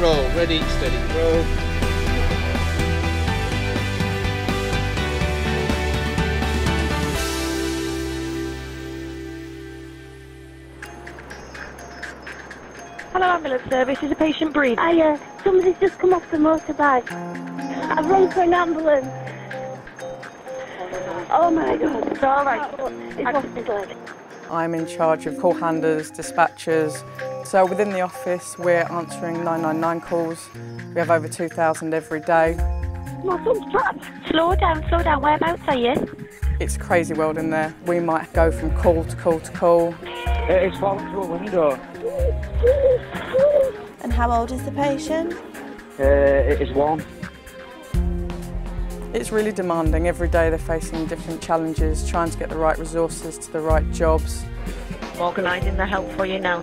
and roll. Ready, steady, roll. Hello, ambulance service. Is a patient breathing? Somebody's just come off the motorbike. I've run for an ambulance. Oh my God. It's all right. He's lost his leg. I'm in charge of call handlers, dispatchers. So within the office, we're answering 999 calls. We have over 2,000 every day. My son's trapped. Slow down, slow down. Whereabouts are you? It's a crazy world in there. We might go from call to call to call. It's fallen through a window. And how old is the patient? It is one. It's really demanding. Every day they're facing different challenges, trying to get the right resources to the right jobs. I'm organising the help for you now.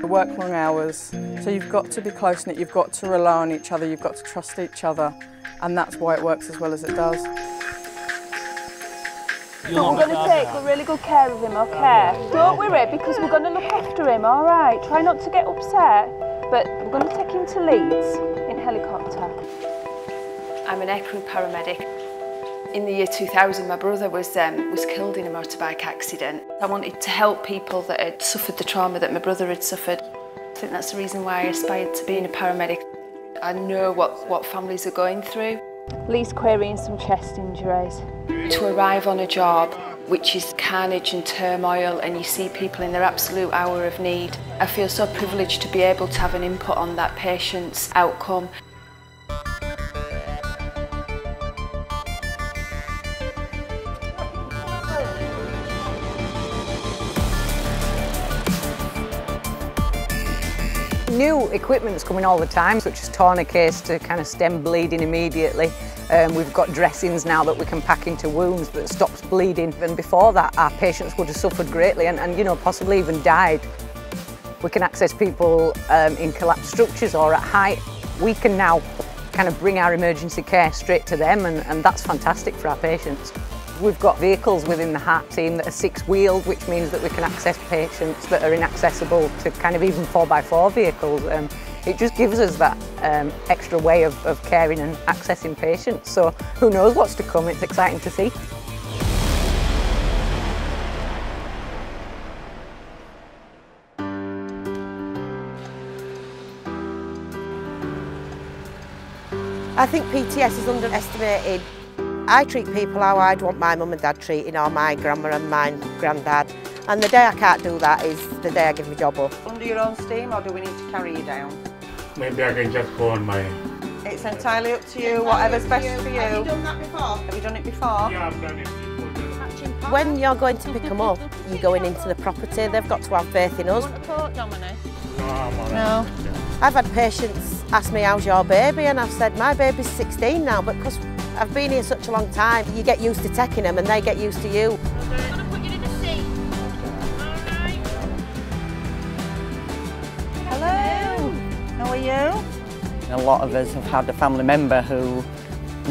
We work long hours, so you've got to be close-knit, you've got to rely on each other, you've got to trust each other, and that's why it works as well as it does. So we're going to take really good care of him, okay? Don't worry, because we're going to look after him, all right? Try not to get upset, but we're going to take him to Leeds in helicopter. I'm an aircrew paramedic. In the year 2000, my brother was killed in a motorbike accident. I wanted to help people that had suffered the trauma that my brother had suffered. I think that's the reason why I aspired to being a paramedic. I know what families are going through. Lee's querying some chest injuries. To arrive on a job which is carnage and turmoil and you see people in their absolute hour of need, I feel so privileged to be able to have an input on that patient's outcome. New equipment's coming all the time, such as tourniquets to kind of stem bleeding immediately. We've got dressings now that we can pack into wounds that stops bleeding. And before that, our patients would have suffered greatly and you know, possibly even died. We can access people in collapsed structures or at height. We can now kind of bring our emergency care straight to them, and that's fantastic for our patients. We've got vehicles within the heart team that are 6-wheeled, which means that we can access patients that are inaccessible to kind of even 4x4 vehicles. It just gives us that extra way of caring and accessing patients. So who knows what's to come, it's exciting to see. I think PTS is underestimated. I treat people how I'd want my mum and dad treating, or my grandma and my granddad. And the day I can't do that is the day I give my job up. Under your own steam, or do we need to carry you down? Maybe I can just go on my... It's entirely up to you, whatever's best for you. Have you done that before? Have you done it before? Yeah, I've done it before. When you're going to pick them up, you're going into the property, they've got to have faith in us. Want a coat, Dominic? No, I'm all right. No. I've had patients ask me, how's your baby? And I've said, my baby's 16 now, but because I've been here such a long time, you get used to taking them and they get used to you. I'm going to put you in the seat. All right. Hello. How are you? A lot of us have had a family member who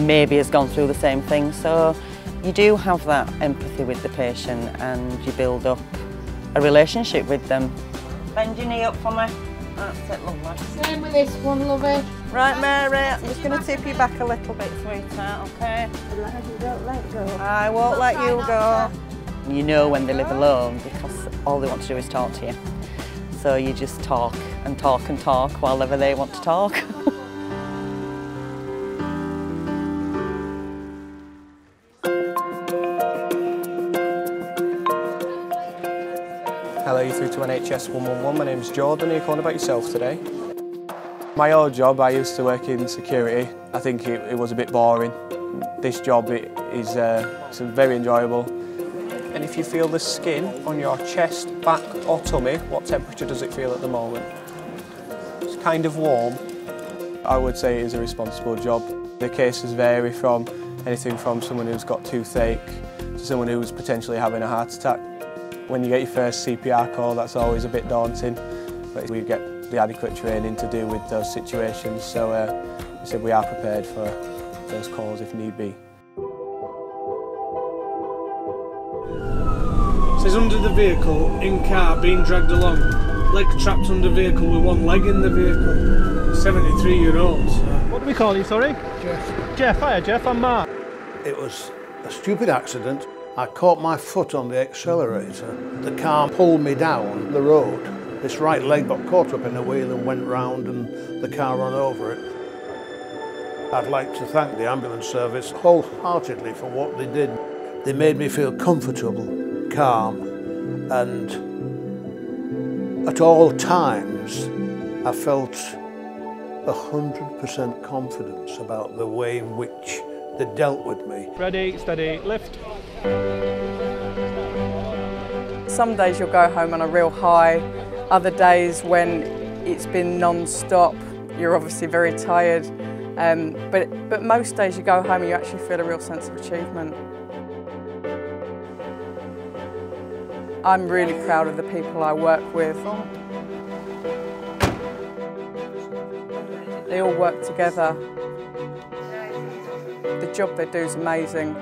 maybe has gone through the same thing, so you do have that empathy with the patient and you build up a relationship with them. Bend your knee up for me. That's it, lovely. Same with this one, lovey. Right, Mary, I'm just going to tip you back a little bit, sweetheart, okay? Don't let go. I won't let you go. You know when they live alone because all they want to do is talk to you. So you just talk and talk and talk while ever they want to talk. Hello, you're through to NHS 111. My name's Jordan. Are you calling about yourself today? My old job, I used to work in security. I think it was a bit boring. This job is very enjoyable. And if you feel the skin on your chest, back or tummy, what temperature does it feel at the moment? It's kind of warm. I would say it is a responsible job. The cases vary from anything from someone who's got toothache to someone who's potentially having a heart attack. When you get your first CPR call, that's always a bit daunting, but we get the adequate training to deal with those situations, so we are prepared for those calls if need be. It says under the vehicle, in car, being dragged along. leg trapped under vehicle with one leg in the vehicle. 73-year-old. What do we call you, sorry? Jeff. Jeff, hiya Jeff, I'm Mark. It was a stupid accident. I caught my foot on the accelerator. The car pulled me down the road. This right leg got caught up in the wheel and went round and the car ran over it. I'd like to thank the ambulance service wholeheartedly for what they did. They made me feel comfortable, calm, and at all times I felt 100% confidence about the way in which they dealt with me. Ready, steady, lift. Some days you'll go home on a real high, other days when it's been non-stop, you're obviously very tired. But most days you go home and you actually feel a real sense of achievement. I'm really proud of the people I work with. They all work together. The job they do is amazing.